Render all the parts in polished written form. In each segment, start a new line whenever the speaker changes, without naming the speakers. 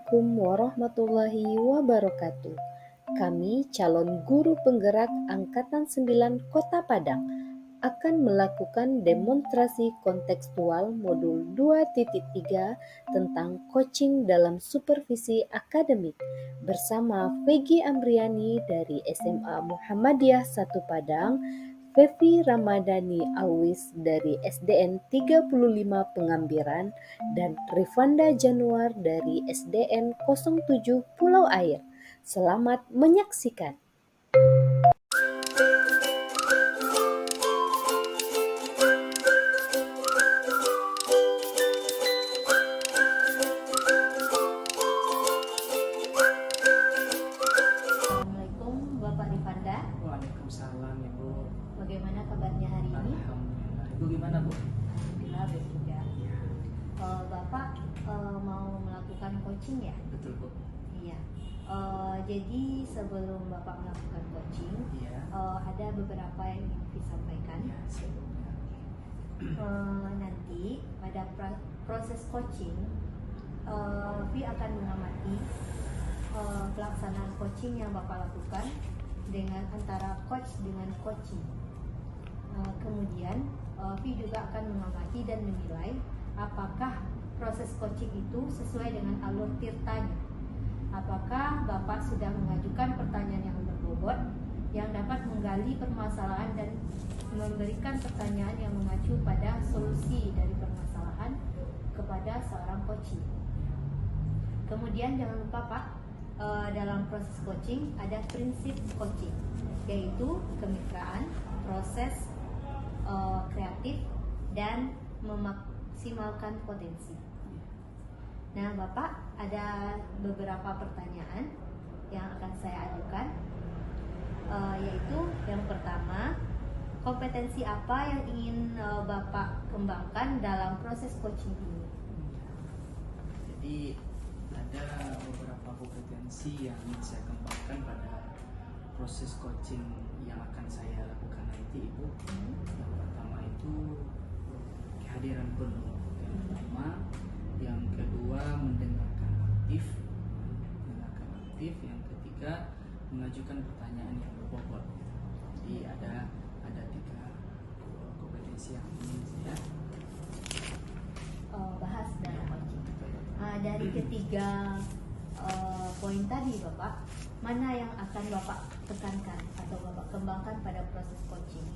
Assalamualaikum warahmatullahi wabarakatuh. Kami calon guru penggerak Angkatan 9 Kota Padang akan melakukan demonstrasi kontekstual modul 2.3 tentang coaching dalam supervisi akademik bersama Vegi Amriani dari SMA Muhammadiyah 1 Padang, Fevi Ramadhani Awis dari SDN 35 Pengambiran, dan Rifanda Januar dari SDN 07 Pulau Air. Selamat menyaksikan.
Assalamualaikum Bapak Rifanda.
Waalaikumsalam Ibu.
Bagaimana kabarnya hari ini?
Alhamdulillah. Ibu gimana Bu?
Alhamdulillah baik juga.
Ya,
Bapak mau melakukan coaching ya?
betul Bu.
Iya. Jadi sebelum Bapak melakukan coaching,
Iya.
ada beberapa yang ingin disampaikan.
Ya, siap Bu.
Nanti pada proses coaching, Vi akan mengamati pelaksanaan coaching yang Bapak lakukan dengan antara coach dengan coaching. Kemudian Vi juga akan mengamati dan menilai apakah proses coaching itu sesuai dengan alur tirtanya. Apakah Bapak sudah mengajukan pertanyaan yang berbobot yang dapat menggali permasalahan dan memberikan pertanyaan yang mengacu pada solusi dari permasalahan kepada seorang coaching. Kemudian jangan lupa Pak, dalam proses coaching ada prinsip coaching, yaitu kemitraan, proses kreatif, dan memaksimalkan potensi. Nah Bapak, ada beberapa pertanyaan yang akan saya ajukan, yaitu yang pertama, kompetensi apa yang ingin Bapak kembangkan dalam proses coaching ini?
Jadi ada beberapa kompetensi yang ingin saya kembangkan pada proses coaching yang akan saya lakukan nanti Ibu. Yang pertama itu kehadiran penuh. Yang pertama, yang kedua mendengarkan aktif. Yang ketiga mengajukan pertanyaan yang berbobot. Jadi ada 3 kompetensi yang ingin saya
Bahas dalam coaching. Dari ketiga poin tadi Bapak, mana yang akan Bapak tekankan atau Bapak kembangkan pada proses coaching?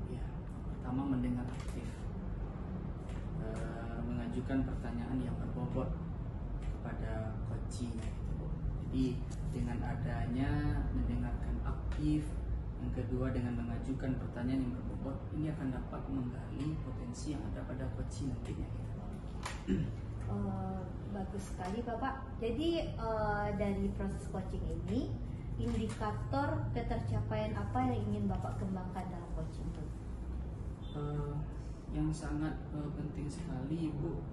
Ya, pertama mendengar aktif, mengajukan pertanyaan yang berbobot kepada coaching gitu, Bu. Jadi dengan adanya mendengarkan aktif, yang kedua dengan mengajukan pertanyaan yang berbobot, ini akan dapat menggali potensi yang ada pada coaching nantinya gitu.
Bagus sekali Bapak. Jadi dari proses coaching ini, indikator ketercapaian apa yang ingin Bapak kembangkan dalam coaching itu?
Yang sangat penting sekali Ibu,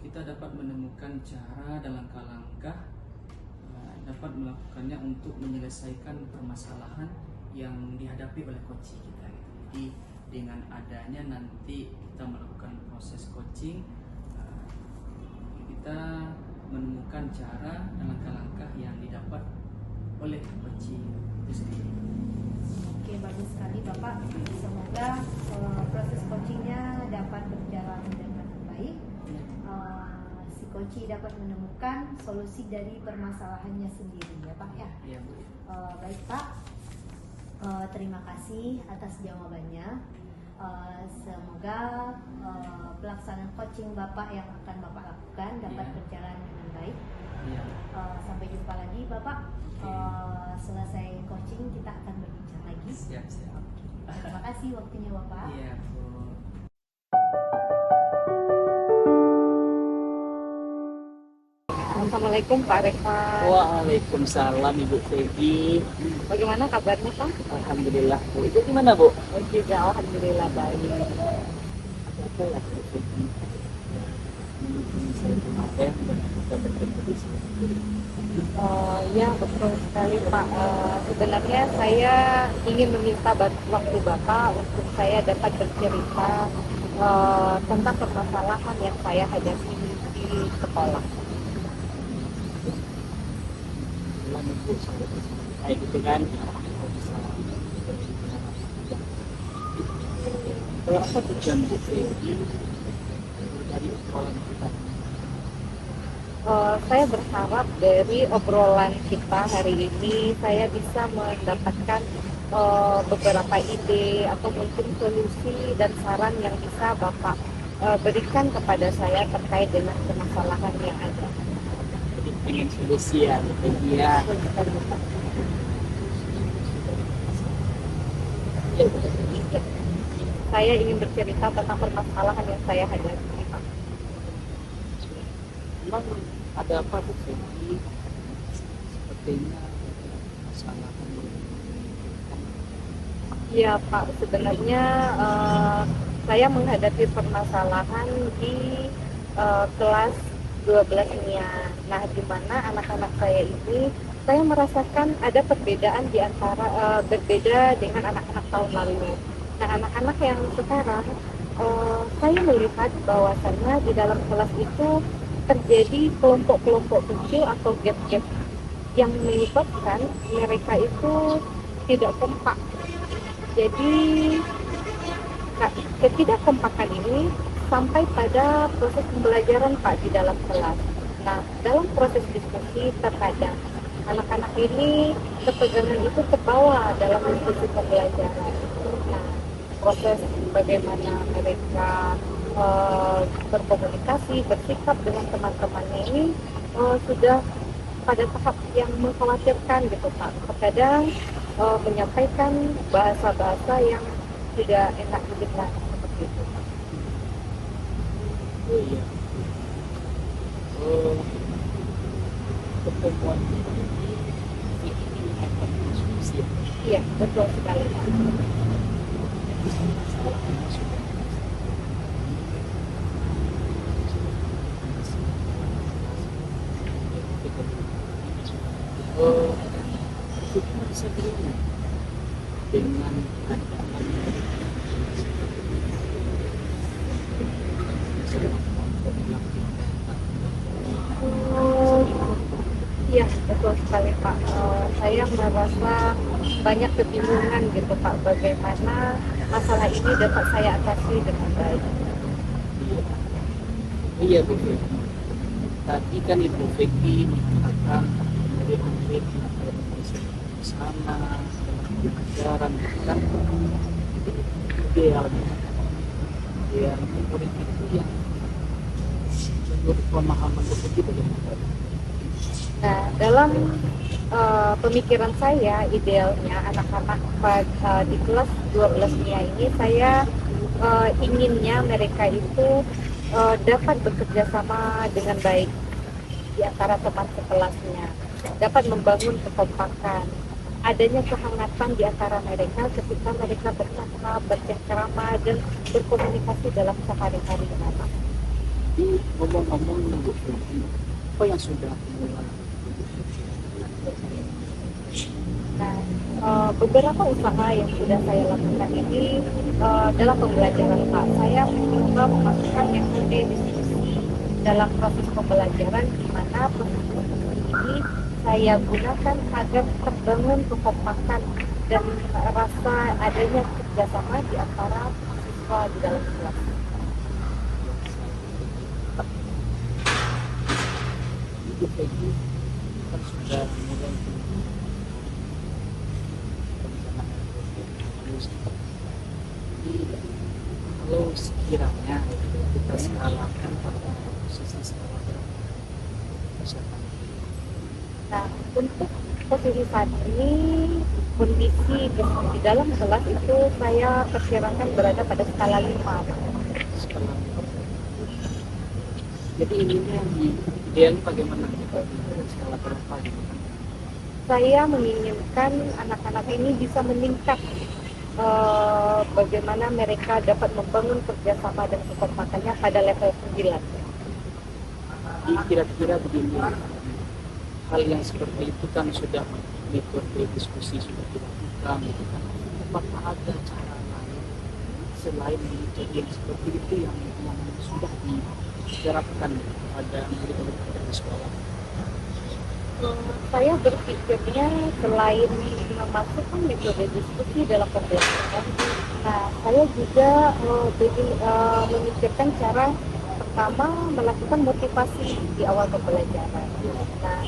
kita dapat menemukan cara dan langkah-langkah dapat melakukannya untuk menyelesaikan permasalahan yang dihadapi oleh coach kita gitu. Jadi dengan adanya nanti kita melakukan proses coaching, kita menemukan cara dan langkah-langkah yang didapat oleh coach itu sendiri.
Oke, bagus sekali Bapak. Semoga proses coachingnya dapat berjalan dengan baik. Si coach dapat menemukan solusi dari permasalahannya sendiri ya Pak ya.
Iya Bu.
Baik Pak, terima kasih atas jawabannya. Semoga pelaksanaan coaching Bapak yang akan Bapak lakukan dapat berjalan dengan baik.
Iya.
Sampai jumpa lagi Bapak. Selesai coaching kita akan berbincang lagi.
Siap.
Terima kasih waktunya Bapak.
Iya Bu.
Assalamualaikum Pak Reka.
Waalaikumsalam Ibu Vegi.
Bagaimana kabarnya Pak?
Alhamdulillah Bu. Itu gimana Bu?
Juga alhamdulillah baik.
Betul lah Bu Vegi. Saya maaf ya, kita bertemu di sini.
Ya betul sekali Pak. Sebenarnya saya ingin meminta waktu Bapak untuk saya dapat bercerita tentang permasalahan yang saya hadapi di sekolah.
nunggu sampai kayak gitu kan. Kalau apa tujuan Bu Feby dari obrolan kita?
Saya berharap dari obrolan kita hari ini saya bisa mendapatkan beberapa ide atau mungkin solusi dan saran yang bisa Bapak berikan kepada saya terkait dengan permasalahan yang ada.
Jadi pengen solusi ya Bu Feby ya. Ya,
Saya ingin bercerita tentang permasalahan yang saya hadapi, Pak.
memang ada apa Bu Feby? Sepertinya masalah
Iya Pak, sebenarnya saya menghadapi permasalahan di kelas 12 NIA. Nah, di mana anak-anak saya ini, saya merasakan ada perbedaan di antara berbeda dengan anak-anak tahun lalu. Nah, anak-anak yang sekarang, saya melihat bahwasannya di dalam kelas itu terjadi kelompok-kelompok kecil atau gap-gap yang menyebabkan mereka itu tidak kompak. Jadi ketidakkompakan ini sampai pada proses pembelajaran Pak di dalam kelas. Nah, dalam proses diskusi terkadang anak-anak ini ketegangan itu terbawa dalam diskusi pembelajaran. Nah, proses bagaimana mereka berkomunikasi, bersikap dengan teman-temannya ini sudah pada tahap yang mengkhawatirkan gitu Pak. Terkadang menyampaikan bahasa-bahasa yang tidak enak didengar seperti itu.
oh iya pertemuan ini akan diskusi ya.
Iya, betul sekali Pak.
Kita bisa terima dengan
Iya, betul sekali Pak. Saya merasa banyak kebingungan gitu Pak, bagaimana masalah ini dapat saya atasi dengan baik.
iya Bu Feby. Tadi kan Ibu Feby mengatakan dari murid bersama pelajaran kan idealnya ya murid itu yang menurut pemahaman Bu Feby bagaimana?
Nah, dalam pemikiran saya, idealnya anak-anak di kelas 12 NIA ini, saya inginnya mereka itu dapat bekerja sama dengan baik di antara teman sekelasnya, dapat membangun kekompakan, adanya kehangatan di antara mereka ketika mereka bercakap, bercengkerama, dan berkomunikasi dalam sehari-harinya.
Jadi ngomong-ngomong Bu Feby, apa yang sudah dimulai?
Nah, beberapa usaha yang sudah saya lakukan ini dalam pembelajaran Pak. Saya mencoba memasukkan metode diskusi dalam proses pembelajaran, di mana proses diskusi ini saya gunakan agar terbangun kekompakan dan rasa adanya kerjasama di antara siswa di dalam kelas.
Bu Feby kan sudah mulai kalau sekiranya kita skalakan pada posisi skala kesehatan.
Nah, untuk posisi saat ini, kondisi di dalam kelas itu saya perkirakan berada pada skala 5.
Skala. Jadi ininya di ideal bagaimana kita di skala berapa gitu kan?
Saya menginginkan anak-anak ini bisa meningkat, bagaimana mereka dapat membangun kerjasama dan kekompakannya pada level 9.
Jadi kira-kira begini, hal yang seperti itu kan sudah metode diskusi sudah dilakukan gitu kan. Apakah ada cara lain selain metode yang seperti itu yang sudah diterapkan pada murid-murid di sekolah?
Saya berpikirnya selain memasukkan metode diskusi dalam pembelajaran, nah saya juga memikirkan cara pertama melakukan motivasi di awal pembelajaran. Nah,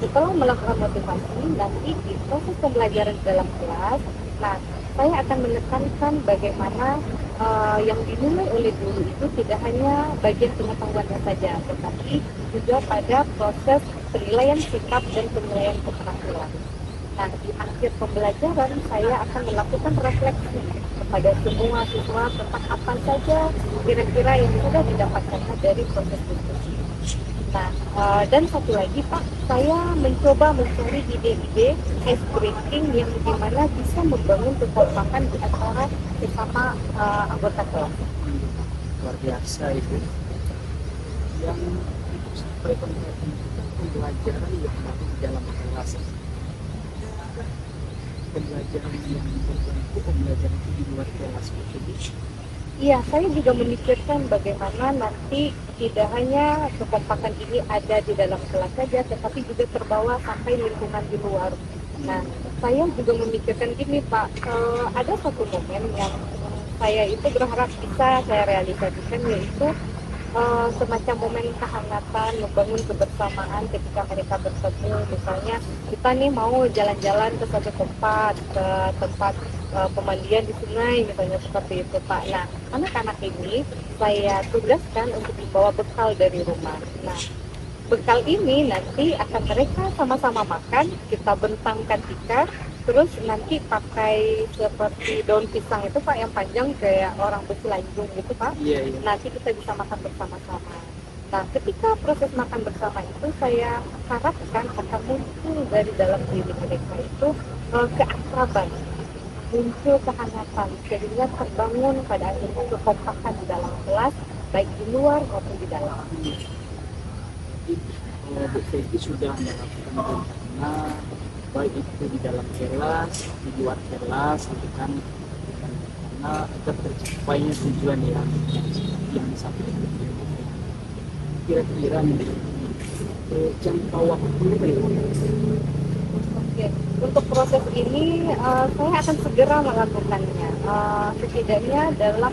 setelah melakukan motivasi, nanti di proses pembelajaran dalam kelas, nah saya akan menekankan bagaimana yang dinilai oleh guru itu tidak hanya bagian pengetahuannya saja, tetapi juga pada proses penilaian sikap dan penilaian keterampilan. Nah, di akhir pembelajaran saya akan melakukan refleksi kepada semua siswa tentang apa saja kira-kira yang sudah didapatkan dari proses diskusi. Nah, dan satu lagi Pak, saya mencoba mencari ide-ide ice breaking yang dimana bisa membangun kekompakan di antara sesama anggota kelas.
Luar biasa itu. Yang ibu sampaikan tadi itu kan pembelajaran yang baru di dalam kelas. Pembelajaran yang berbentuk pembelajaran itu di luar kelas itu.
Iya, saya juga memikirkan bagaimana nanti tidak hanya kekompakan ini ada di dalam kelas saja, tetapi juga terbawa sampai lingkungan di luar. Nah, saya juga memikirkan gini Pak, ada satu momen yang saya itu berharap bisa saya realisasikan, yaitu semacam momen kehangatan, membangun kebersamaan ketika mereka bertemu. Misalnya kita nih mau jalan-jalan ke suatu tempat, ke tempat pemandian di sungai misalnya, seperti itu Pak. Nah, anak-anak ini saya tugaskan untuk membawa bekal dari rumah. Nah, bekal ini nanti akan mereka sama-sama makan, kita bentangkan tikar, terus nanti pakai seperti daun pisang itu Pak, yang panjang kayak orang berselanjung gitu Pak.
Iya.
Nanti kita bisa makan bersama-sama. Nah, ketika proses makan bersama itu saya harapkan akan muncul dari dalam diri mereka itu keakraban, muncul kehangatan, sehingga terbangun pada akhirnya kekompakan di dalam kelas, baik di luar maupun di dalam.
Bu Feby sudah melakukan rencana baik itu di dalam kelas, di luar kelas, gitu kan, karena agar tercapainya tujuan yang disampaikan. Kira-kira nih jangka waktu
Oke, untuk proses ini saya akan segera melakukannya, setidaknya dalam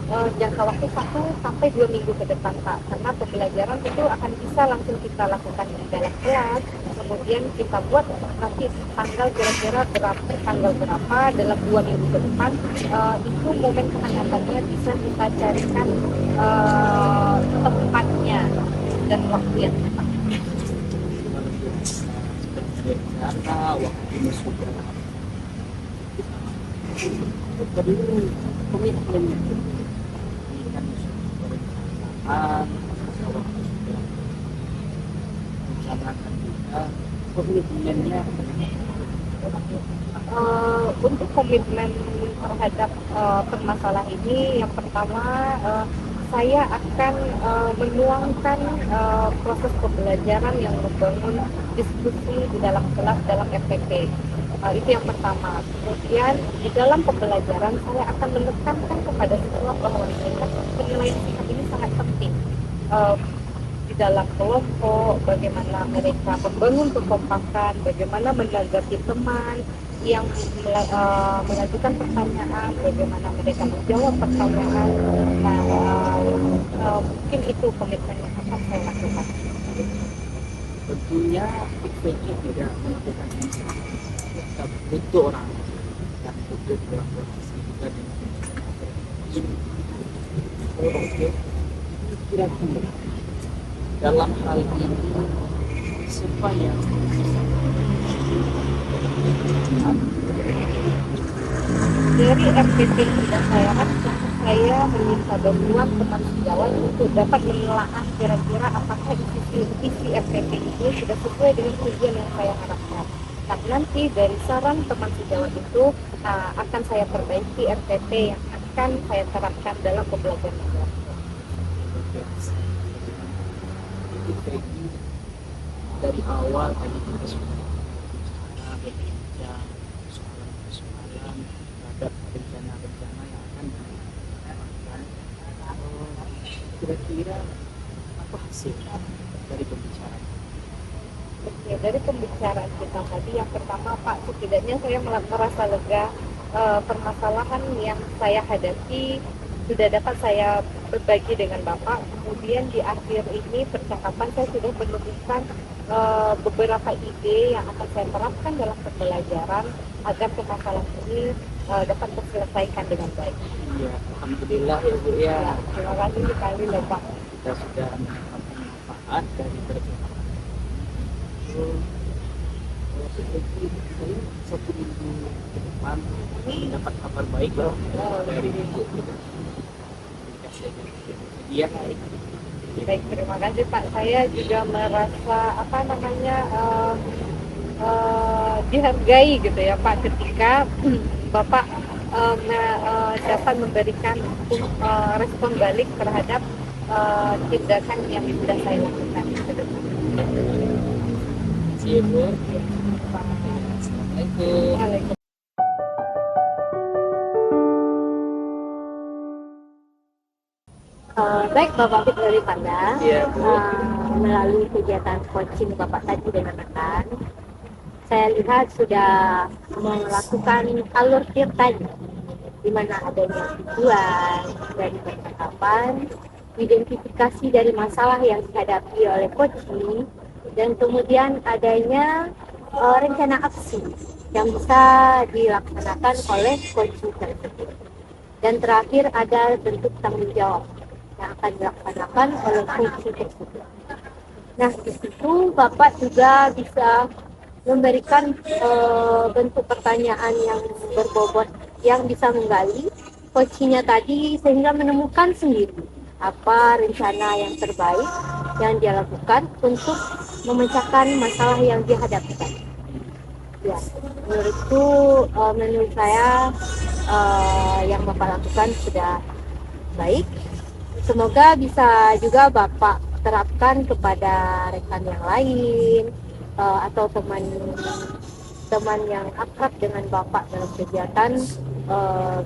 jangka waktu 1 sampai 2 minggu ke depan Pak, karena pembelajaran itu akan bisa langsung kita lakukan di dalam kelas, kemudian kita buat nanti tanggal kira-kira tanggal berapa dalam 2 minggu ke depan, itu momen kehangatannya bisa kita carikan tempatnya dan waktu yang tepat.
karena waktunya sudah kedua komitmen ini kan sudah perencanaan waktu sudah rencanakan kita komitmennya
untuk komitmen terhadap permasalahan ini, yang pertama saya akan menuangkan proses pembelajaran yang membangun diskusi di dalam kelas dalam FPP. Itu yang pertama. Kemudian di dalam pembelajaran saya akan menekankan kepada siswa bahwa penilaian sikap ini sangat penting. Di dalam kelompok, bagaimana mereka membangun kekompakan, bagaimana menanggapi teman yang mengajukan pertanyaan, bagaimana mereka menjawab pertanyaan. Nah, mungkin itu komitmen yang akan saya lakukan.
tentunya FPK tidak melakukan kita butuh orang dan butuh kolaborasi juga dengan oke. Kira-kira dalam hal ini siapa yang
dari FPT yang sudah saya rasa, saya meminta bantuan teman sejawat untuk dapat menelaah kira-kira apakah isi FPT ini sudah sesuai dengan tujuan yang saya harapkan. Nah, nanti dari saran teman sejawat itu akan saya perbaiki FPT yang akan saya terapkan dalam pembelajaran kelompok.
Dari awal tadi kita sudah bicara berbincang persoalan-persoalan terhadap rencana-rencana yang akan dilakukan. Kira-kira apa hasil dari pembicaraan?
dari pembicaraan kita tadi, yang pertama Pak, setidaknya saya merasa lega, permasalahan yang saya hadapi sudah dapat saya berbagi dengan Bapak. Kemudian di akhir ini percakapan saya sudah menemukan beberapa ide yang akan saya terapkan dalam pembelajaran agar permasalahan ini dapat terselesaikan dengan baik.
Iya, alhamdulillah ya Bu ya.
Terima kasih sekali loh Pak.
Kita sudah mendapatkan manfaat dari percakapan. Seperti saya 1 minggu ke depan mendapat kabar baik loh dari Ibu gitu. Dikasih hadiah.
Baik, terima kasih Pak. Saya juga merasa dihargai gitu ya Pak, ketika Bapak dapat memberikan respon balik terhadap tindakan yang sudah saya lakukan ke depan.
Terima kasih Bu. Assalamualaikum.
Waalaikumsalam. Baik Bapak Fit dari Panda,
Iya, Bu.
melalui kegiatan coaching Bapak tadi dengan rekan, saya lihat sudah melakukan alur tadi, di mana adanya tujuan dari percakapan, identifikasi dari masalah yang dihadapi oleh coaching, dan kemudian adanya rencana aksi yang bisa dilaksanakan oleh coaching tersebut. Dan terakhir ada bentuk tanggung jawab yang akan dilaksanakan oleh coaching tersebut. Nah, di situ Bapak juga bisa memberikan bentuk pertanyaan yang berbobot yang bisa menggali coachingnya tadi sehingga menemukan sendiri apa rencana yang terbaik yang dia lakukan untuk memecahkan masalah yang dihadapi tadi. Ya, menurut saya yang Bapak lakukan sudah baik. Semoga bisa juga Bapak terapkan kepada rekan yang lain atau teman yang akrab dengan Bapak dalam kegiatan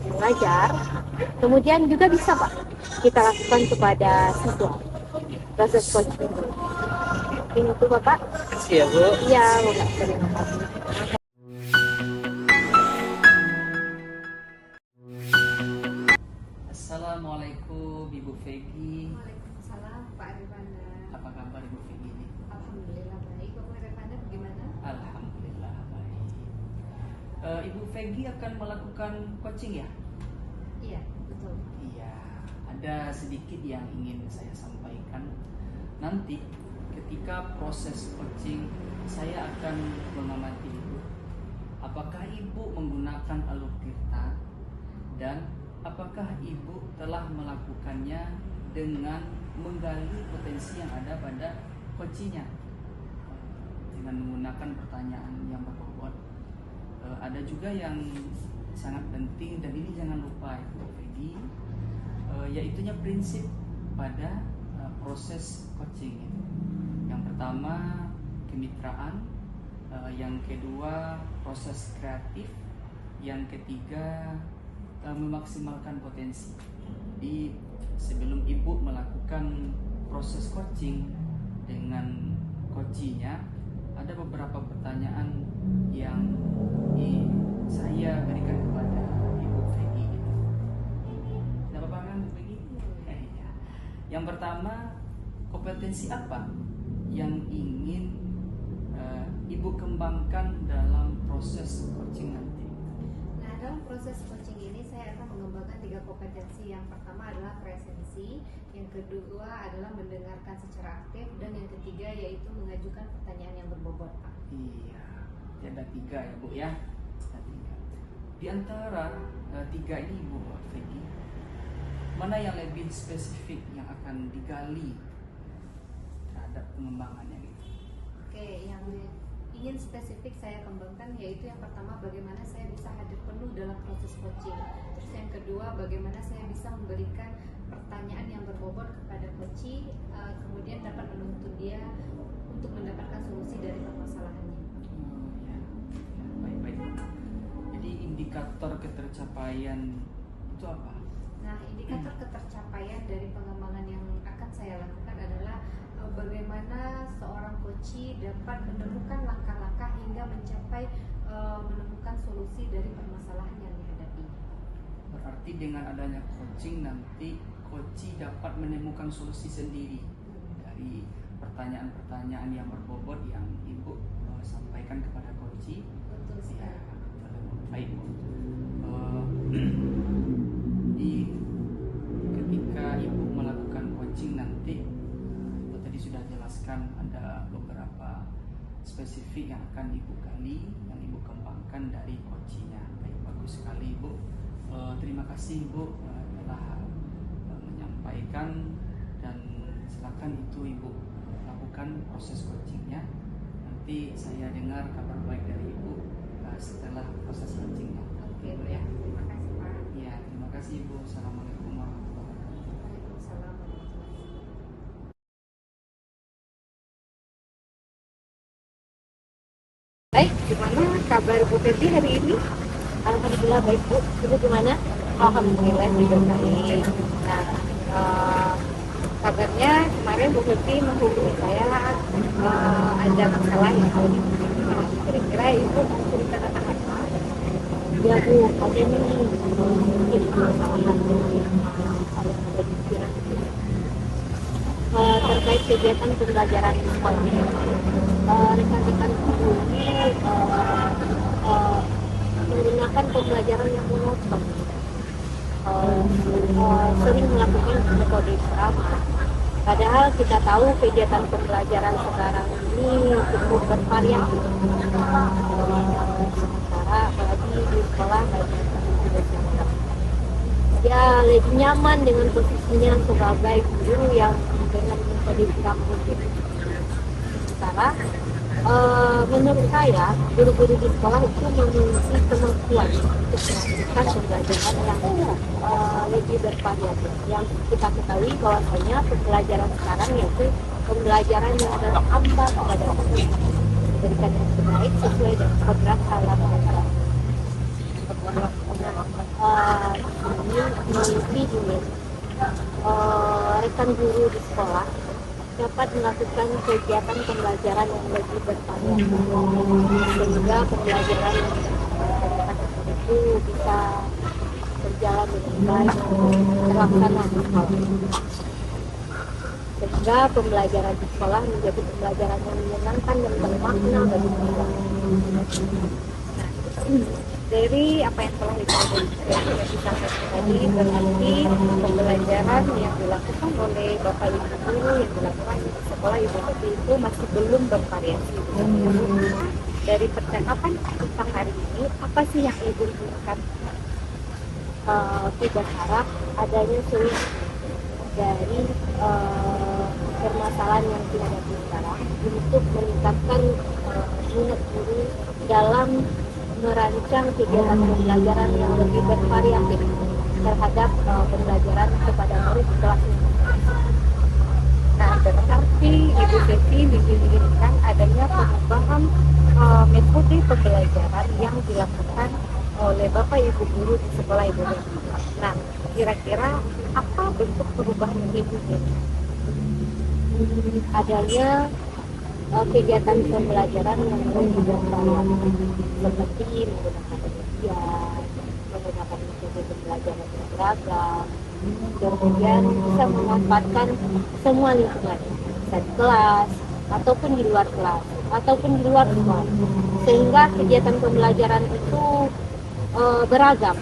mengajar. Kemudian juga bisa Pak kita lakukan kepada siswa proses coaching. Ini itu Bapak.
Terima kasih ya Bu.
Iya, Bapak. Terima kasih.
Assalamualaikum Ibu Fegi.
Waalaikumsalam Pak Rifanda.
Apa kabar Ibu Fegi ini?
Alhamdulillah baik. Bapak Rifanda bagaimana?
Alhamdulillah baik. Ibu Fegi akan melakukan coaching ya?
Iya, betul.
Iya, ada sedikit yang ingin saya sampaikan. Nanti ketika proses coaching, saya akan mengamati Ibu. Apakah Ibu menggunakan alur tirta dan apakah Ibu telah melakukannya dengan menggali potensi yang ada pada coachingnya dengan menggunakan pertanyaan yang berbobot. Ada juga yang sangat penting dan ini jangan lupa Ibu Fegi, yaitunya prinsip pada proses coaching itu. Yang pertama kemitraan, yang kedua proses kreatif, yang ketiga memaksimalkan potensi. Jadi sebelum Ibu melakukan proses coaching dengan coachingnya, ada beberapa pertanyaan yang saya berikan kepada Ibu Fegi. Tidak apa-apa kan Ibu Fegi? Ya. Yang pertama, kompetensi apa yang ingin Ibu kembangkan dalam proses coaching nanti?
Nah, dalam proses coaching ini saya akan mengembangkan 3 kompetensi. Yang pertama adalah presensi, yang kedua adalah mendengarkan secara aktif, dan yang ketiga yaitu mengajukan pertanyaan yang berbobot, Pak.
Iya, ada 3 ya Bu ya. Ada 3. Di antara 3 ini Bu Fegi, mana yang lebih spesifik yang akan digali terhadap pengembangannya gitu?
Oke, yang ingin spesifik saya kembangkan yaitu yang pertama bagaimana saya bisa hadir penuh dalam proses coaching. Terus yang kedua bagaimana saya bisa memberikan pertanyaan yang berbobot kepada coaching, kemudian dapat menuntun dia untuk mendapatkan solusi dari permasalahannya.
Ya, baik-baik. Jadi indikator ketercapaian itu apa?
Nah, indikator ketercapaian dari pengembangan yang akan saya lakukan adalah bagaimana seorang coach dapat menemukan langkah-langkah hingga mencapai menemukan solusi dari permasalahan yang dihadapinya.
Berarti dengan adanya coaching nanti coach dapat menemukan solusi sendiri dari pertanyaan-pertanyaan yang berbobot yang Ibu sampaikan kepada coach.
Betul sekali.
Ya, baik Bu. Jadi ketika Ibu melakukan coaching nanti, Ibu tadi sudah jelaskan ada beberapa spesifik yang akan Ibu gali, yang Ibu kembangkan dari coachingnya. Baik, bagus sekali Ibu. Terima kasih Ibu telah menyampaikan, dan silakan itu Ibu lakukan proses coachingnya. Nanti saya dengar kabar baik dari Ibu setelah proses coachingnya.
Oke, ya. Terima kasih Pak.
Ya, terima kasih Ibu. Assalamualaikum warahmatullahi wabarakatuh.
Waalaikumsalam warahmatullahi wabarakatuh.
Baik, gimana kabar Bu Feby hari ini? Alhamdulillah baik Bu. Ibu gimana? Alhamdulillah juga baik. Nah, kabarnya kemarin Bu Feby menghubungi saya ada masalah yang mau dibicarakan. Kira-kira Ibu mau ceritakan apa? Ya Bu, ada nih mungkin kesalahan yang ada di pikiran terkait kegiatan pembelajaran di sekolah ini. Rekan-rekan guru ini menggunakan pembelajaran yang monoton, sering melakukan metode drama. Padahal kita tahu kegiatan pembelajaran sekarang ini cukup bervariasi. Sementara apalagi di sekolah banyak dia lebih nyaman dengan posisinya sebagai guru yang dengan metode drama mungkin. Sementara menurut saya guru-guru di sekolah itu memiliki kemampuan untuk melakukan pembelajaran yang lebih bervariasi. Yang kita ketahui bahwasanya pembelajaran sekarang yaitu pembelajaran yang bertambah kepada memberikan yang terbaik sesuai dengan kodrat alam mereka. Ini memiliki rekan guru di sekolah dapat melakukan kegiatan pembelajaran yang lebih bervariasi sehingga pembelajaran yang itu bisa berjalan dengan baik terlaksana di sekolah, sehingga pembelajaran di sekolah menjadi pembelajaran yang menyenangkan dan bermakna bagi siswa. Dari apa yang telah disampaikan tadi, berarti pembelajaran yang dilakukan oleh Bapak Ibu guru yang dilakukan di sekolah Ibu Feby itu masih belum bervariasi. Dari percakapan kita hari ini, apa sih yang Ibu inginkan? Tidak harap adanya solusi dari permasalahan yang dihadapi sekarang untuk meningkatkan minat guru dalam merancang kegiatan pembelajaran yang lebih bervariatif terhadap pembelajaran kepada murid kelasnya. Nah, berarti Ibu Feby menginginkan adanya perubahan metode pembelajaran yang dilakukan oleh Bapak Ibu guru di sekolah Ibu Feby. Nah, kira-kira apa bentuk perubahan yang Ibu inginkan? Adanya kegiatan pembelajaran yang lebih bervariatif seperti menggunakan media, menggunakan metode pembelajaran yang beragam, kemudian bisa memanfaatkan semua lingkungan, bisa di kelas ataupun di luar kelas ataupun di luar sekolah, sehingga kegiatan pembelajaran itu beragam,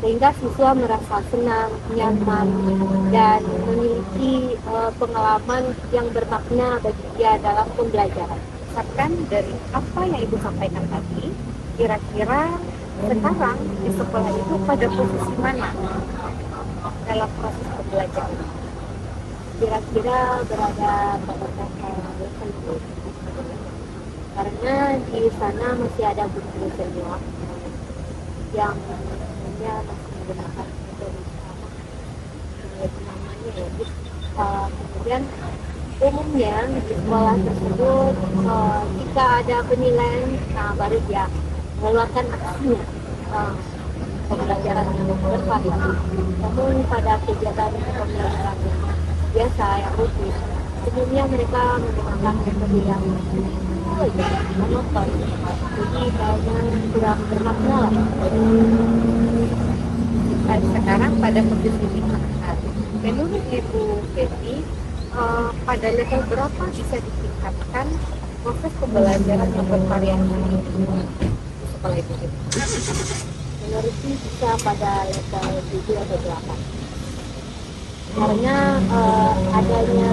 sehingga siswa merasa senang, nyaman, dan memiliki pengalaman yang bermakna bagi dia dalam pembelajaran. Misalkan dari apa yang Ibu sampaikan tadi, kira-kira sekarang di sekolah itu pada posisi mana dalam proses pembelajaran? Kira-kira berada pada level itu, karena di sana masih ada guru senior yang masih menggunakan metode namanya ya. Kemudian umumnya di sekolah tersebut jika ada penilaian, baru dia mengeluarkan aksinya pembelajaran yang bervariasi. Namun pada kegiatan pembelajaran biasa yang rutin umumnya mereka menggunakan metode yang monoton, jadi kayaknya kurang bermakna lah. Dan sekarang pada posisi masyarakat, menurut Ibu Betty, pada level berapa bisa ditingkatkan proses pembelajaran yang bervariasi di sekolah Ibu Betty? Menurut Ibu bisa pada level 7 atau 8. Karena adanya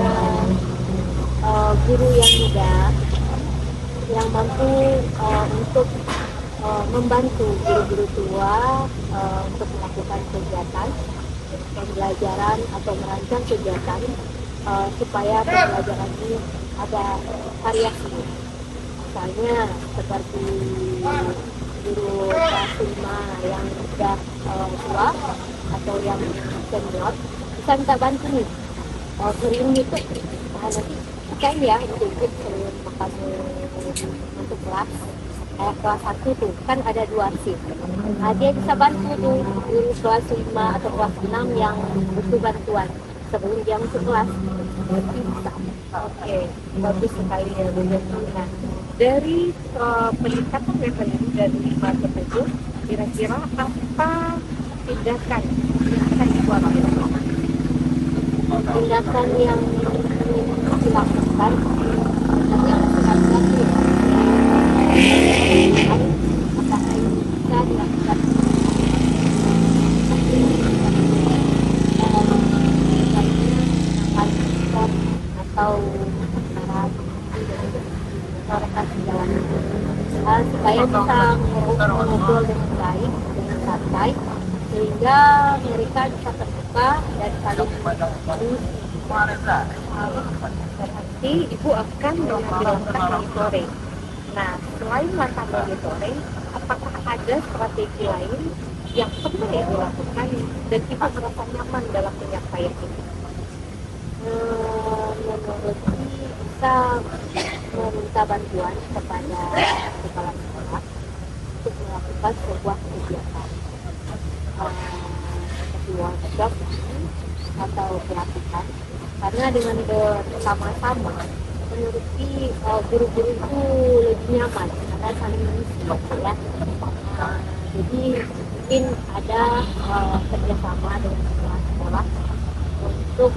guru yang muda yang mampu untuk membantu guru-guru tua untuk melakukan kegiatan pembelajaran atau merancang kegiatan supaya pembelajaran ini ada variasi. Misalnya seperti guru kelas 5 yang sudah tua atau yang senior bisa minta bantu nih kirim YouTube, nanti kayak ya untuk kirim makan untuk kelas kayak kelas 1 tuh kan ada 2 shift. Nah, dia bisa bantu tuh guru kelas 5 atau kelas 6 yang butuh bantuan sebelum dia masuk kelas. Berarti bisa. Oke, bagus sekali ya Bu. Nah, dari peningkatan level ini dari 5 ke 7, kira-kira apa tindakan yang akan dibuat? Tindakan yang dilakukan yang apakah bisa dilakukan atau supaya bisa ngobrol dengan baik, dengan santai, sehingga mereka bisa terbuka dan saling mengisi. Nanti Ibu akan mengambil langkah monitoring. Nah, selain langkah monitoring, apakah ada strategi lain yang pernah Ibu lakukan dan Ibu merasa nyaman dalam penyampaian ini? Menurut bisa meminta bantuan kepada kepala sekolah untuk melakukan sebuah kegiatan seperti workshop atau pelatihan, karena dengan bersama-sama menurut guru-guru itu lebih nyaman karena saling mengisi ya. Jadi mungkin ada kerjasama dengan sekolah untuk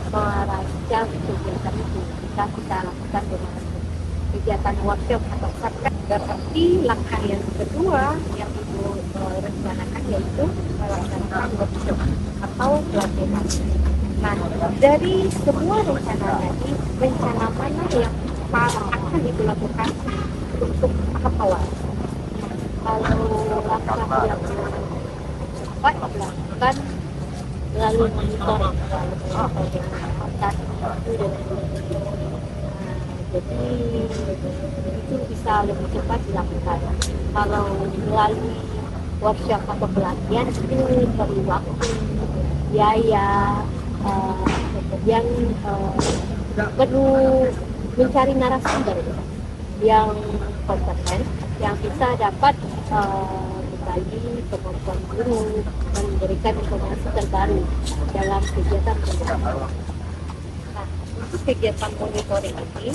merancang kegiatan itu. Kita lakukan dengan kegiatan workshop atau subjek. Berarti langkah yang kedua yang Ibu rencanakan yaitu melaksanakan workshop atau pelatihan. Nah, dari semua rencana tadi, rencana mana yang akan Ibu lakukan untuk tahap awal? Kalau langkah yang dapat dilakukan melalui monitoring, jadi itu bisa lebih cepat dilakukan. Kalau melalui workshop atau pelatihan itu perlu waktu, biaya, kemudian perlu mencari narasumber yang kompeten, yang bisa dapat berbagi kemampuan guru dan memberikan informasi terbaru dalam kegiatan pembelajaran. Nah, untuk kegiatan monitoring ini,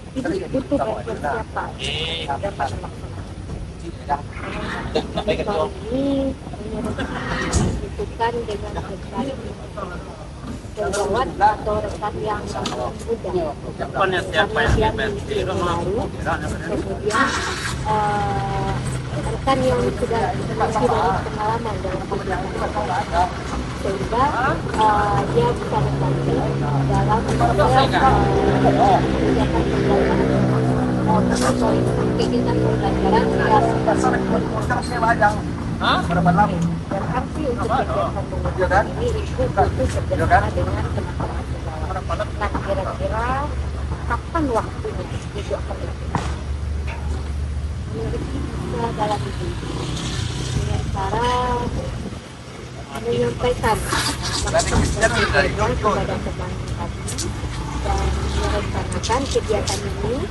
Ibu butuh bantuan siapa dapat melaksanakan? Monitoring ini dibutuhkan dengan rekan sejawat atau rekan yang muda, karena dia memiliki baru, kemudian rekan yang sudah memiliki banyak pengalaman dalam pembelajaran, sehingga dia bisa membantu dalam kegiatan pembelajaran, kegiatan pembelajaran dan arti untuk kegiatan pembelajaran ini Ibu butuh kerjasama dengan teman-teman sejawat. Nah, kira-kira kapan waktunya Ibu akan lakukan? Menurut bisa dalam itu dengan cara menyampaikan kepada teman tadi dan merencanakan kegiatan ini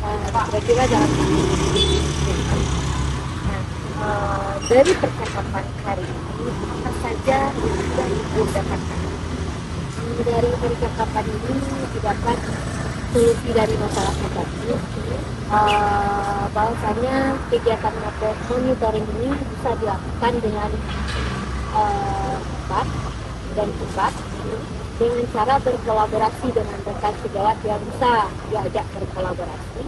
kira-kira dalam ini. Dari percakapan hari ini apa saja yang sudah Ibu dapatkan? dari percakapan ini didapat solusi dari masalahnya tadi. Bahwasanya kegiatan monitoring ini bisa dilakukan dengan cepat dan cepat dengan cara berkolaborasi dengan rekan sejawat yang bisa diajak berkolaborasi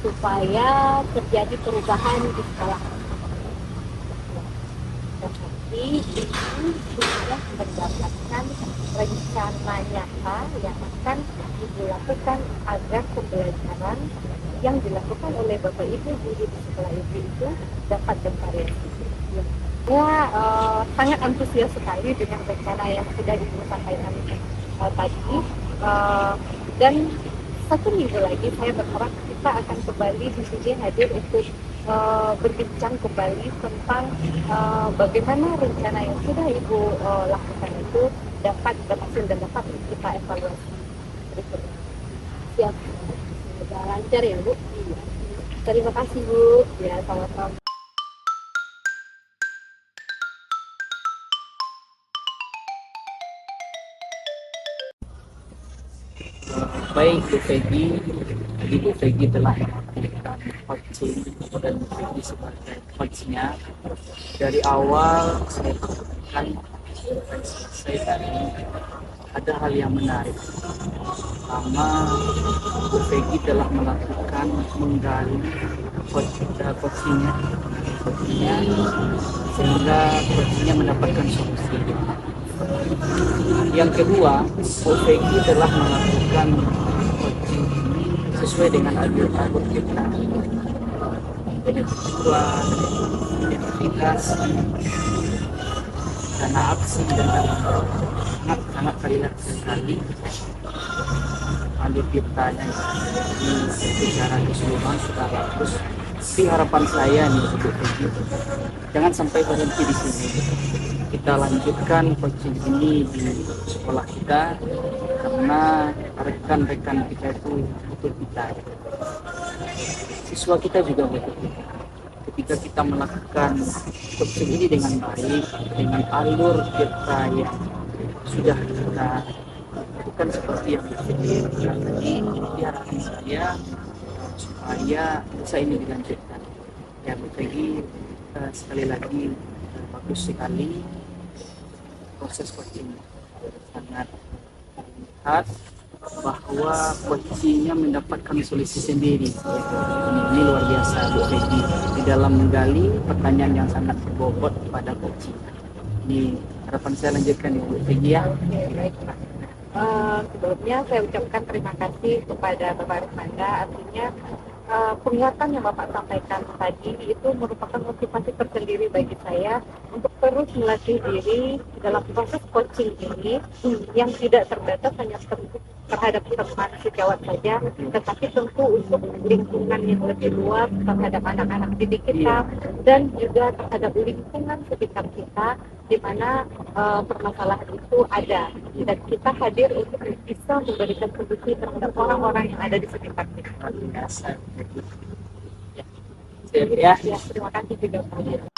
supaya terjadi perubahan di sekolah. Tetapi itu sudah berdasarkan rencana nyata yang akan dilakukan agar pembelajaran yang dilakukan oleh Bapak Ibu guru di sekolah itu dapat bervariasi. Saya sangat antusias sekali dengan rencana yang sudah disampaikan tadi, dan 1 minggu lagi saya berharap kita akan kembali di sini hadir untuk berbincang kembali tentang bagaimana rencana yang sudah Ibu lakukan itu dapat berhasil dan dapat kita evaluasi berikutnya. Siap, semoga lancar ya Bu. Terima kasih Bu. Ya, sama-sama.
Baik Bu Peggy, jadi Bu Peggy telah melakukan coaching dan Bu Peggy sebagai coachnya. Dari awal saya katakan saya tadi ada hal yang menarik. Pertama, Bu Peggy telah melakukan menggali coachingnya sehingga coachingnya mendapatkan solusi. Yang kedua, Bu Peggy telah melakukan coaching ini sesuai dengan alur kita. Yang kedua, identitas, dana aksi dan sangat sekali alur kitanya ini secara keseluruhan sudah bagus. Tapi harapan saya nih Bu Peggy, jangan sampai berhenti di sini. Kita lanjutkan coaching ini di sekolah kita karena rekan-rekan kita itu butuh kita. Siswa kita juga butuh kita. Ketika kita melakukan coaching ini dengan baik, dengan alur kita yang sudah kita lakukan seperti yang dilakukan tadi, harapan saya supaya bisa ini dilanjutkan. Ya Bu Peggy, sekali lagi bagus sekali proses coaching, sangat terlihat bahwa coachingnya mendapatkan solusi sendiri. Ini luar biasa Bu Peggy di dalam menggali pertanyaan yang sangat berbobot pada coaching. Ini harapan saya lanjutkan ya Bu Peggy ya.
Baik Pak. Sebelumnya saya ucapkan terima kasih kepada Bapak Rusmanda. Artinya penguatan yang Bapak sampaikan tadi itu merupakan motivasi tersendiri bagi saya untuk terus melatih diri dalam proses coaching ini yang tidak terbatas hanya terhadap teman sejawat saja, tetapi tentu untuk lingkungan yang lebih luas terhadap anak-anak didik kita dan juga terhadap lingkungan sekitar kita di mana permasalahan itu ada dan kita hadir untuk bisa memberikan solusi terhadap orang-orang yang ada di sekitar kita.
Ya.
Ya, terima kasih juga Pak.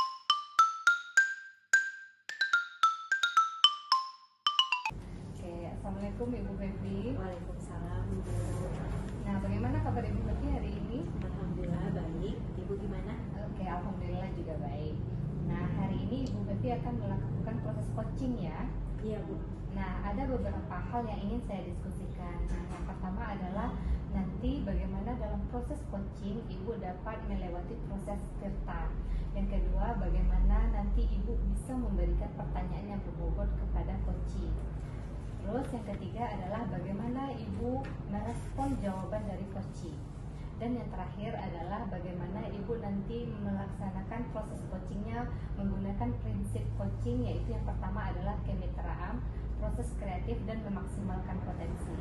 Assalamualaikum Ibu Febi.
Waalaikumsalam.
Nah, bagaimana kabar Ibu Febi hari ini?
Alhamdulillah baik. Ibu gimana?
Oke, alhamdulillah juga baik. Nah, hari ini Ibu Febi akan melakukan proses coaching ya.
Iya Bu.
Nah, ada beberapa hal yang ingin saya diskusikan. Nah, yang pertama adalah nanti bagaimana dalam proses coaching Ibu dapat melewati proses filter. Yang kedua, bagaimana nanti Ibu bisa memberikan pertanyaan yang berbobot kepada coaching. Terus yang ketiga adalah bagaimana Ibu merespon jawaban dari coaching. Dan yang terakhir adalah bagaimana Ibu nanti melaksanakan proses coachingnya menggunakan prinsip coaching, yaitu yang pertama adalah kemitraan, proses kreatif, dan memaksimalkan potensi.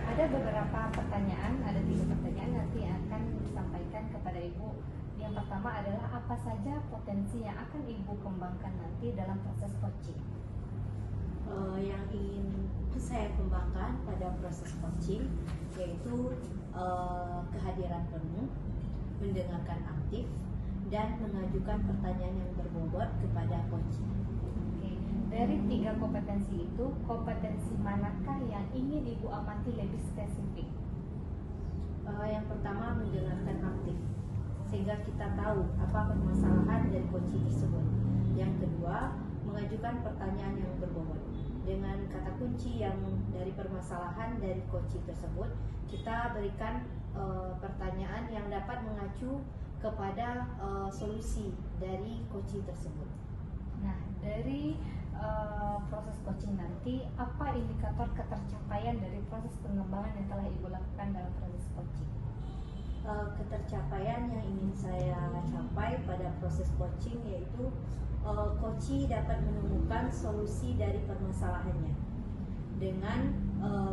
Ada beberapa pertanyaan, ada 3 pertanyaan nanti akan disampaikan kepada Ibu. Yang pertama adalah apa saja potensi yang akan Ibu kembangkan nanti dalam proses coaching?
Yang ingin saya kembangkan pada proses coaching yaitu kehadiran penuh, mendengarkan aktif, dan mengajukan pertanyaan yang berbobot kepada coaching.
Oke. dari 3 kompetensi itu, kompetensi manakah yang ingin Ibu amati lebih spesifik?
Yang pertama mendengarkan aktif, sehingga kita tahu apa permasalahan dari coaching tersebut. Yang kedua, mengajukan pertanyaan yang berbobot dengan kata kunci yang dari permasalahan dari coaching tersebut. Kita berikan pertanyaan yang dapat mengacu kepada solusi dari coaching tersebut.
Nah, dari proses coaching nanti, apa indikator ketercapaian dari proses pengembangan yang telah Ibu lakukan dalam proses coaching?
Ketercapaian yang ingin saya capai pada proses coaching yaitu coachee dapat menemukan solusi dari permasalahannya dengan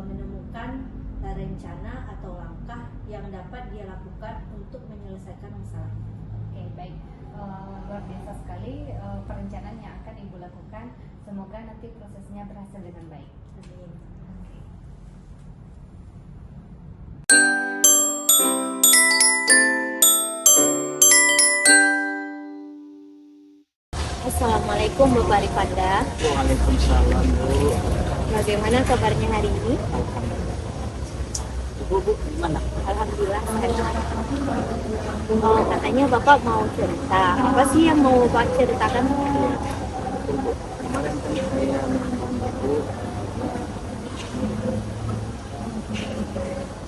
menemukan rencana atau langkah yang dapat dia lakukan untuk menyelesaikan masalahnya.
Oke, baik. Luar biasa sekali perencanaan yang akan Ibu lakukan. Semoga nanti prosesnya berhasil dengan baik.
Amin.
Oke.
Assalamualaikum Bapak Rifanda.
Waalaikumsalam, Bu.
Bagaimana kabarnya hari ini?
Bu, gimana?
Alhamdulillah sehat. Katanya Bapak mau cerita. Apa sih yang mau Bapak ceritakan?
Kemarin kan saya Bu,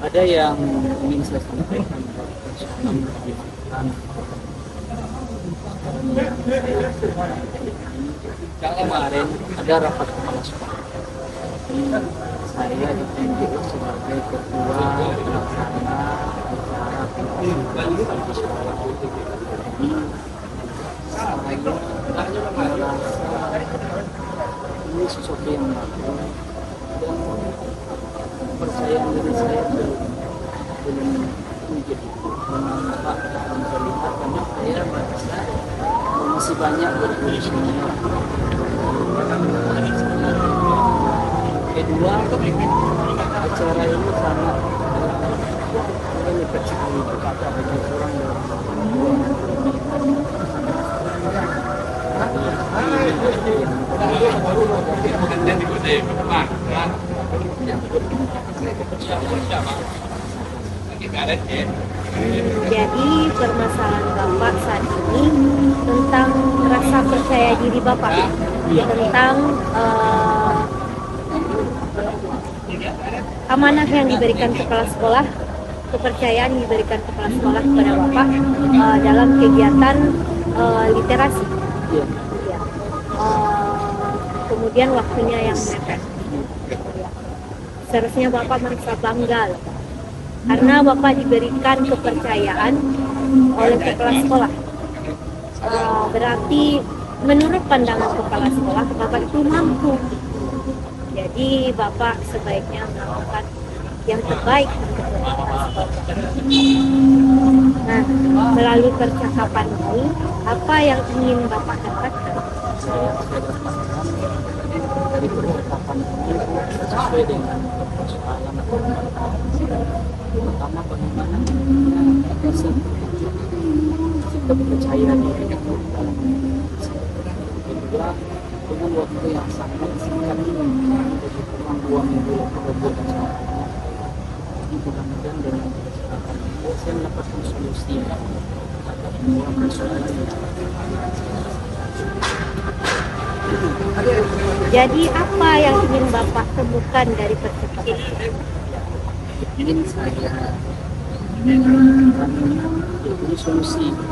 ada yang ingin saya sampaikan tentang pendidikan. Kemarin ada rapat kepala sekolah. Saya ditunjuk sebagai ketua pelaksana acara pendidikan di sekolah. Jadi saya merasa ini sesuatu yang baru dan kepercayaan diri saya belum tinggi. Mengapa melihat karena saya merasa masih banyak di sini. Kedua, acara ini sangat mengikat sekali bagi orang
Jadi permasalahan Bapak saat ini tentang rasa percaya diri Bapak, tentang amanah yang diberikan kepala sekolah, kepercayaan yang diberikan kepala sekolah kepada Bapak dalam kegiatan literasi. Ya. Kemudian waktunya yang mepet. Seharusnya Bapak merasa bangga karena Bapak diberikan kepercayaan oleh kepala sekolah. Berarti menurut pandangan kepala sekolah, Bapak itu mampu. Jadi Bapak sebaiknya melakukan yang terbaik untuk kepala sekolah. Nah, melalui percakapan ini, apa yang ingin Bapak katakan?
Dari percakapan ini sesuai dengan persoalan pertama bagaimana bisa kepercayaan diri dalam kedua dengan waktu yang sangat singkat jadi kurang 2 minggu beberapa ini mudah-mudahan dengan percakapan ini saya mendapatkan solusi atas semua persoalan
Jadi apa yang ingin Bapak temukan dari percakapan?
ingin saya menemukan yaitu solusi yang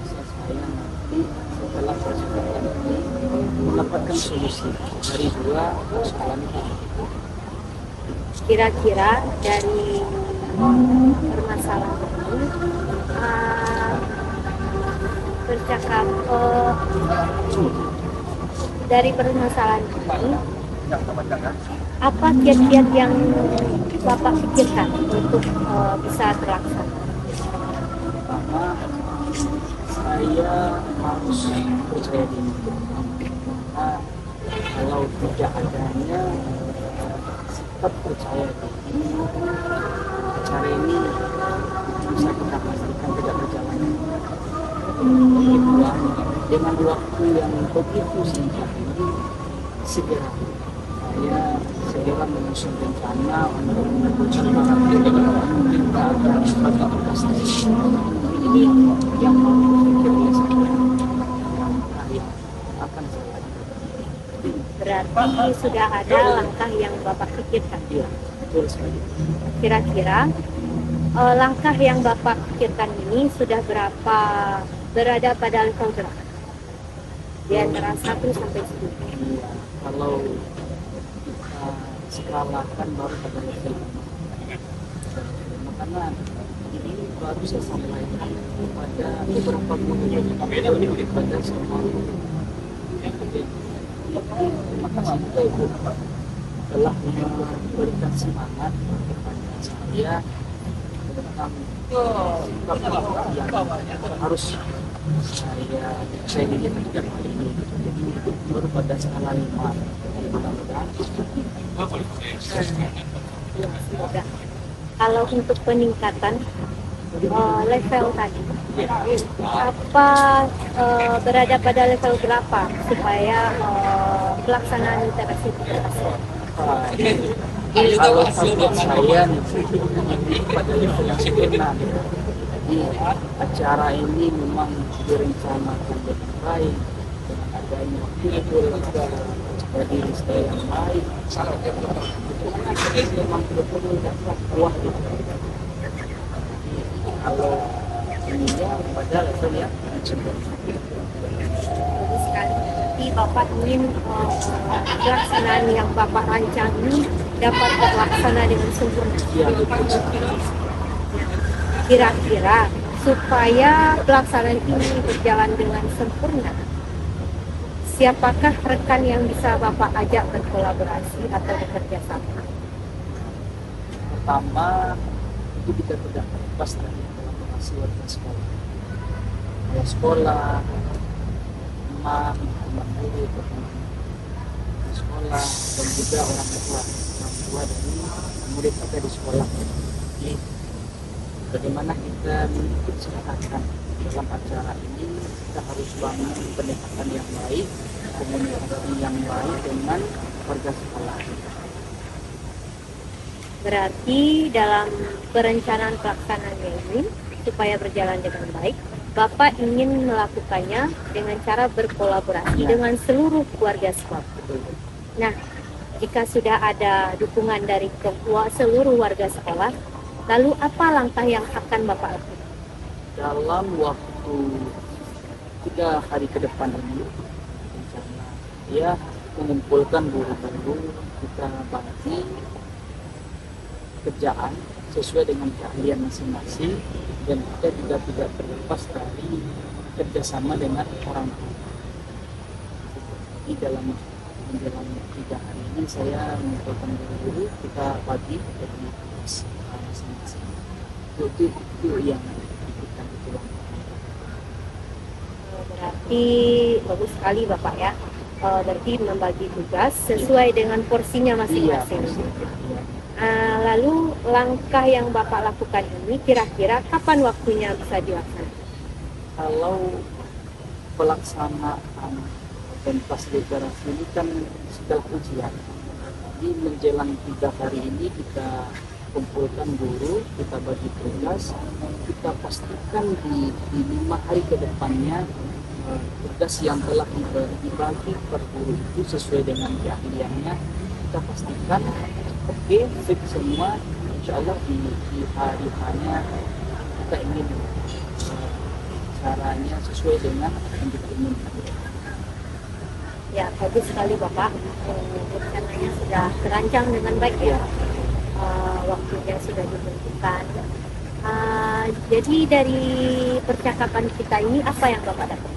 bisa saya nanti setelah percakapan ini mendapatkan solusi dari 2 persoalan itu.
Kira-kira dari permasalahan ini dari permasalahan ini apa kiat-kiat yang Bapak pikirkan untuk bisa terlaksana?
Pertama, saya harus percaya diri karena kalau tidak adanya sikap percaya diri, acara ini bisa kita pastikan tidak berjalan. Kedua, dengan waktu yang begitu singkat ini segera menyusun rencana untuk menunjukkan kita akan bagi tugas ini yang mau berpikir oleh saya yang akan saya lakukan.
Berarti sudah ada langkah yang Bapak pikirkan.
Iya, betul sekali.
Kira-kira langkah yang Bapak pikirkan ini sudah berada pada level berapa? Di antara 1 sampai 10.
Iya, kalau kita skalakan baru pada level 5. Karena ini baru saya sampaikan pada beberapa guru pada semua guru. Terima kasih juga Ibu telah memberikan semangat kepada saya tentang sikap yang harus saya dilihat tidak kali ini. Jadi baru pada skala 5. Mudah-mudahan
Semoga. Kalau untuk peningkatan level tadi, apa berada pada level berapa supaya pelaksanaan interaksi berhasil?
kalau target saya pada level yang sempurna. Jadi acara ini memang direncanakan dengan baik dengan adanya fitur dari lista yang baik. Memang betul-betul wah gitu. Kalau ininya pada level yang sempurna.
Bagus sekali. Jadi Bapak ingin pelaksanaan yang Bapak rancang ini dapat terlaksana dengan sempurna.
Ya, betul.
Kira-kira supaya pelaksanaan ini berjalan dengan sempurna, siapakah rekan yang bisa Bapak ajak berkolaborasi atau bekerja sama?
Pertama itu kita tidak lepas dari kolaborasi warga sekolah. Kepala sekolah, teman guru, teman sekolah, dan juga orang tua dari murid kita di sekolah. Jadi bagaimana kita mengusahakan dalam acara ini, kita harus bangun pendekatan yang baik, komunikasi yang baik dengan warga sekolah.
Berarti dalam perencanaan pelaksanaannya ini supaya berjalan dengan baik, Bapak ingin melakukannya dengan cara berkolaborasi dengan seluruh keluarga sekolah. Nah, jika sudah ada dukungan dari seluruh warga sekolah, lalu apa langkah yang akan Bapak lakukan?
Dalam waktu 3 hari ke depan ini, rencana ya mengumpulkan guru-guru, kita bagi kerjaan sesuai dengan keahlian masing-masing, dan kita juga tidak terlepas dari kerjasama dengan orang tua. Di dalam menjalani 3 hari ini saya mengumpulkan guru-guru, kita bagi dari kelas masing-masing. Itu yang kita butuhkan.
Berarti bagus sekali Bapak ya. Berarti membagi tugas sesuai dengan porsinya masing-masing. Lalu langkah yang Bapak lakukan ini kira-kira kapan waktunya bisa dilaksanakan?
Kalau pelaksanaan pentas literasi ini kan setelah ujian, jadi menjelang 3 hari ini kita kumpulkan guru, kita bagi tugas, kita pastikan di 5 hari ke depannya tugas yang telah dibagi per guru itu sesuai dengan keahliannya, kita pastikan oke, fit semua, insya Allah di hari hanya kita ingin caranya sesuai dengan yang kita inginkan.
Ya, bagus sekali Bapak. Rencananya sudah terancang dengan baik ya. Waktunya sudah ditentukan. Jadi dari percakapan kita ini apa yang Bapak dapat?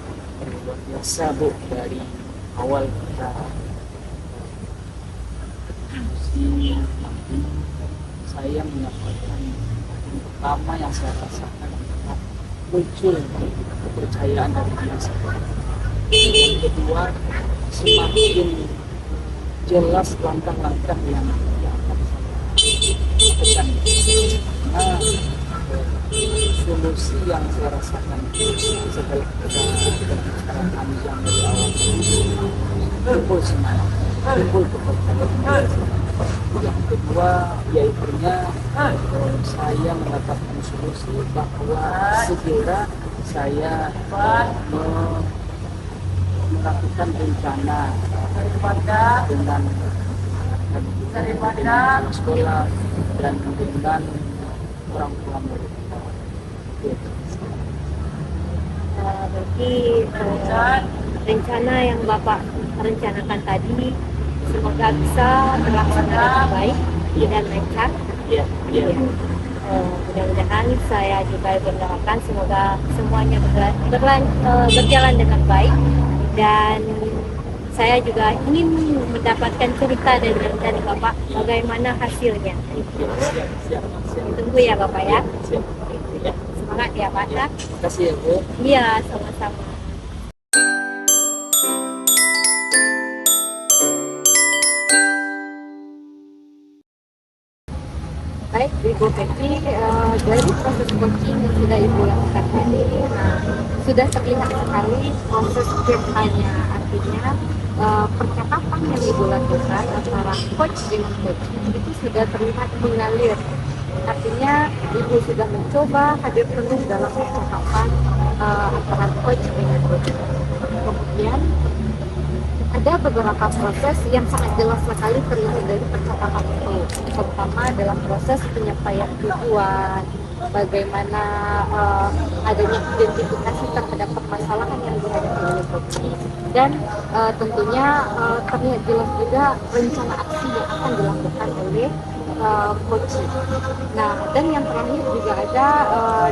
Luar biasa Bu, dari awal kita saya menyampaikan yang pertama yang saya rasakan adalah muncul kepercayaan dari diri saya. Yang kedua, semakin jelas langkah-langkah yang akan saya lakukan. Karena solusi yang saya rasakan setelah kita bicara panjang dari awal timbul semangat, timbul kepercayaan. Yang kedua yaitu saya mendapatkan solusi bahwa segera saya melakukan rencana dengan sekolah dan dengan orang tua murid.
Berarti rencana yang Bapak rencanakan tadi semoga bisa terlaksana dengan baik dan lancar.
Ya.
Mudah-mudahan saya juga berdoakan semoga semuanya berjalan dengan baik, dan saya juga ingin mendapatkan cerita dari Bapak bagaimana hasilnya.
Siap.
Tunggu ya Bapak ya.
Siap. Ya.
Semangat ya Pak.
Terima kasih ya Bu.
Iya, sama-sama. Baik, Ibu Peci, dari proses coaching yang sudah Ibu lakukan tadi, sudah terlihat sekali proses kerjanya, artinya percakapan yang Ibu lakukan antara coach dengan coach itu sudah terlihat mengalir. Artinya Ibu sudah mencoba hadir penuh dalam percakapan antara coach dengan coach. Kemudian ada beberapa proses yang sangat jelas sekali terlihat dari percakapan itu, terutama dalam proses penyampaian tujuan, bagaimana adanya identifikasi terhadap permasalahan yang dihadapi oleh coach, dan tentunya terlihat jelas juga rencana aksi yang akan dilakukan oleh coach. Nah, dan yang terakhir juga ada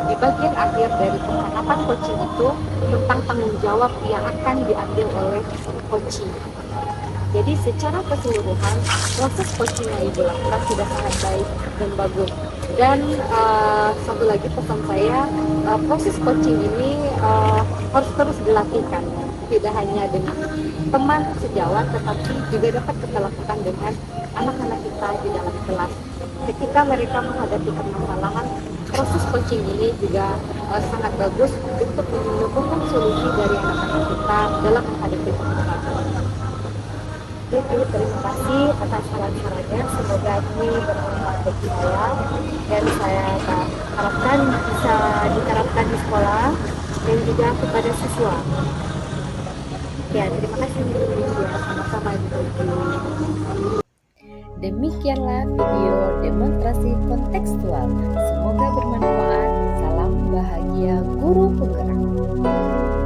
di bagian akhir dari percakapan coaching itu tentang tanggung jawab yang akan diambil oleh coaching. Jadi secara keseluruhan proses coaching yang Ibu lakukan sudah sangat baik dan bagus. Dan satu lagi pesan saya, proses coaching ini harus terus dilakukan, tidak hanya dengan teman sejawat, tetapi juga dapat kita lakukan dengan anak-anak kita di dalam kelas. Ketika mereka menghadapi permasalahan, proses coaching ini juga sangat bagus untuk menemukan solusi dari anak-anak kita dalam menghadapi permasalahan. Jadi terima kasih atas saran-sarannya, semoga ini bermanfaat bagi saya, dan saya harapkan bisa diterapkan di sekolah dan juga kepada siswa. Ya, terima kasih. Sama-sama.
Demikianlah video demonstrasi kontekstual. Semoga bermanfaat. Salam bahagia guru penggerak.